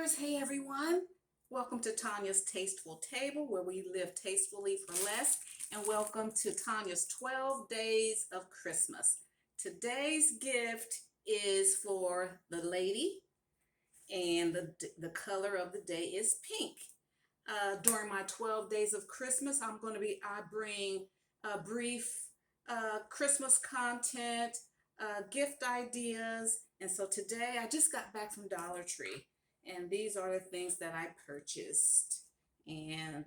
viewers, hey everyone. Welcome to Tanya's Tasteful Table, where we live tastefully for less, and welcome to Tanya's 12 Days of Christmas. Today's gift is for the lady, and the color of the day is pink. During my 12 Days of Christmas, I bring brief Christmas content, gift ideas, and so today I just got back from Dollar Tree. And these are the things that I purchased. And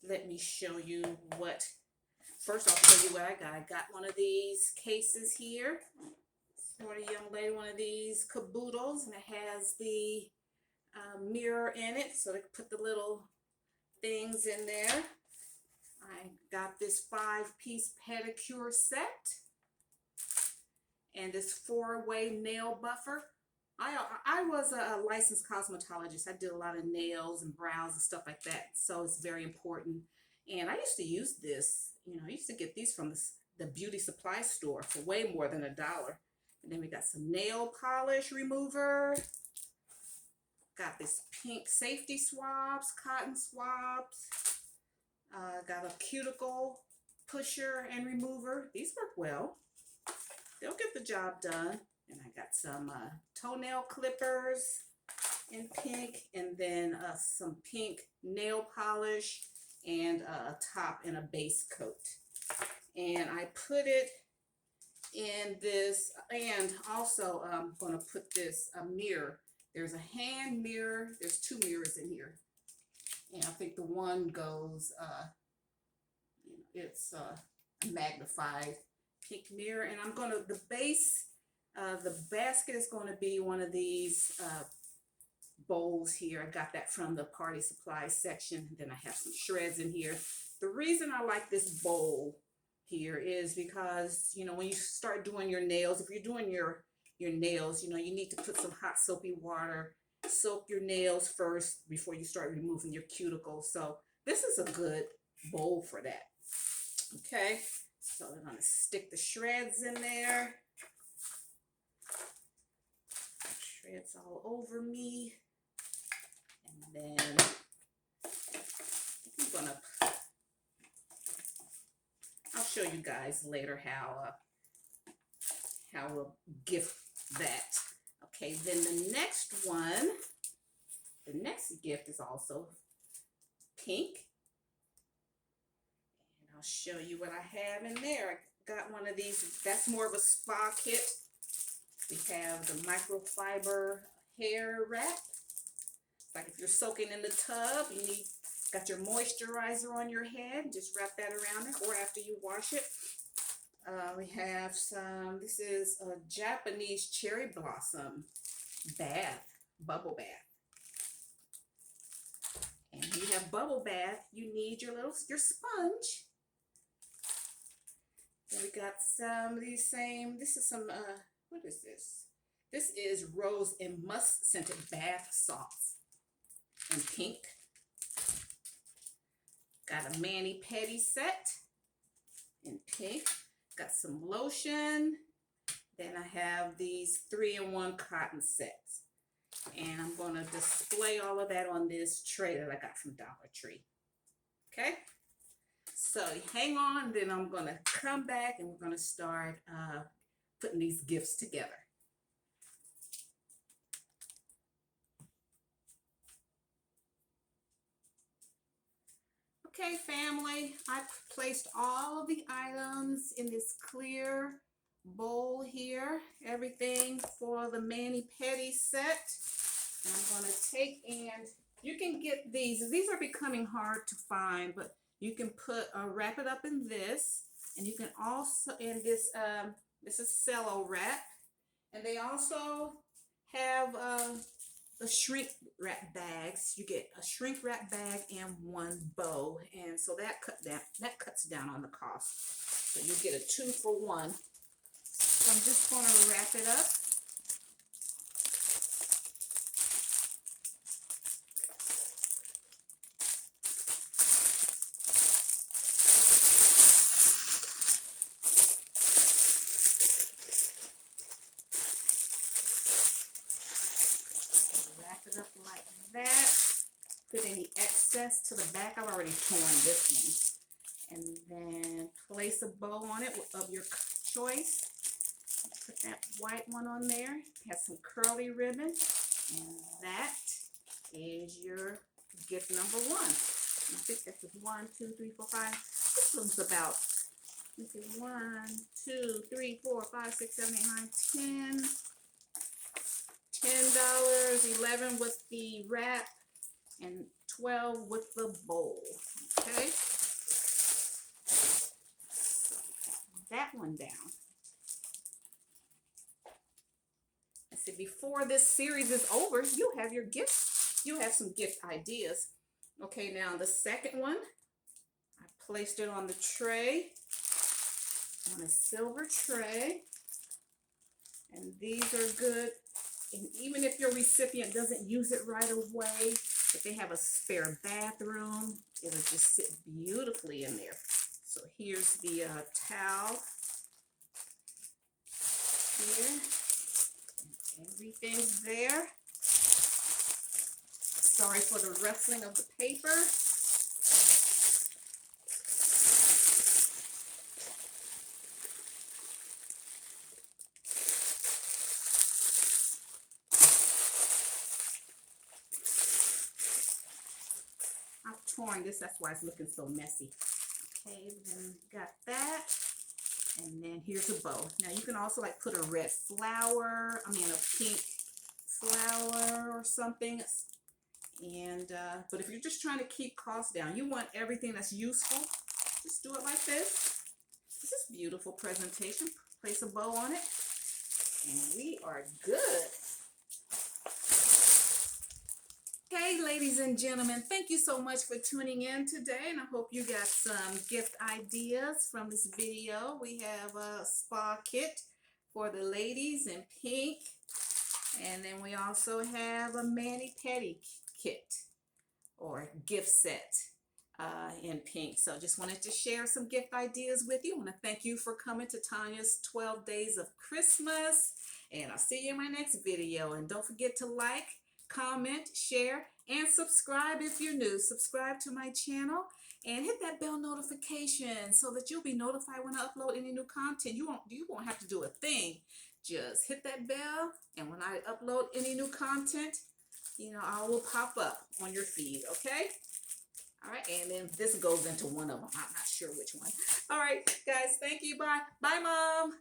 let me show you first I'll show you what I got. I got one of these cases here for the young lady, one of these caboodles, and it has the mirror in it, so they can put the little things in there. I got this 5-piece pedicure set and this 4-way nail buffer. I was a licensed cosmetologist. I did a lot of nails and brows and stuff like that, so it's very important. And I used to use this, I used to get these from the beauty supply store for way more than $1. And then we got some nail polish remover. Got this pink safety swabs, cotton swabs. Got a cuticle pusher and remover. These work well. They'll get the job done. And I got some toenail clippers in pink, and then some pink nail polish, and a top and a base coat. And I put it in this, and also I'm going to put this mirror. There's a hand mirror. There's 2 mirrors in here. And I think the one goes, it's a magnified pink mirror. And I'm going to, the basket is going to be one of these bowls here. I got that from the party supplies section. Then I have some shreds in here. The reason I like this bowl here is because, when you start doing your nails, if you're doing your nails, you need to put some hot soapy water, soak your nails first before you start removing your cuticles. So this is a good bowl for that. Okay, so I'm going to stick the shreds in there. Shreds all over me, and then I'll show you guys later how we'll gift that. Okay, then the next gift is also pink, and I'll show you what I have in there. I got one of these. That's more of a spa kit. We have the microfiber hair wrap. Like if you're soaking in the tub, got your moisturizer on your head, just wrap that around it, or after you wash it. We have this is a Japanese cherry blossom bubble bath. And you have bubble bath, you need your sponge. And we got some of these this is some, what is this? This is rose and musk scented bath salts in pink. Got a mani-pedi set in pink. Got some lotion. Then I have these 3-in-1 cotton sets. And I'm going to display all of that on this tray that I got from Dollar Tree. Okay? So hang on, then I'm going to come back and we're going to start putting these gifts together. Okay, family, I've placed all of the items in this clear bowl here. Everything for the mani-pedi set. And I'm going to take, and you can get these. These are becoming hard to find, but you can wrap it up in this. And you can also, in this, this is cello wrap. And they also have the shrink wrap bags. You get a shrink wrap bag and 1 bow, and so that cuts down on the cost. So you get a 2-for-1. So I'm just going to wrap it up. Wrap it up like that. Put any excess to the back. I've already torn this one. And then place a bow on it of your choice. Put that white one on there. It has some curly ribbon. And that is your gift number one. I think that's 1, 2, 3, 4, 5. This one's about, let's see, 1, 2, 3, 4, 5, 6, 7, 8, 9, 10. $10, 11 with the wrap, and 12 with the bowl. Okay, so that one down. I said before this series is over, you have your gifts. You have some gift ideas. Okay, now the second one, I placed it on the tray, on a silver tray, and these are good. And even if your recipient doesn't use it right away, if they have a spare bathroom, it'll just sit beautifully in there. So here's the towel here. Everything's there. Sorry for the rustling of the paper. I've torn this, that's why it's looking so messy. Okay, then got that. And then here's a bow. Now you can also like put a red flower, a pink flower or something. And but if you're just trying to keep costs down, you want everything that's useful, just do it like this. This is beautiful presentation. Place a bow on it, and we are good. Okay, ladies and gentlemen, thank you so much for tuning in today, and I hope you got some gift ideas from this video. We have a spa kit for the ladies in pink, and then we also have a mani-pedi kit or gift set in pink. So just wanted to share some gift ideas with you. I want to thank you for coming to Tanya's 12 Days of Christmas, and I'll see you in my next video. And don't forget to like, comment, share, and subscribe if you're new. Subscribe to my channel and hit that bell notification so that you'll be notified when I upload any new content. You won't have to do a thing. Just hit that bell, and when I upload any new content, I will pop up on your feed, okay? All right, and then this goes into one of them. I'm not sure which one. All right, guys, thank you. Bye. Bye, Mom.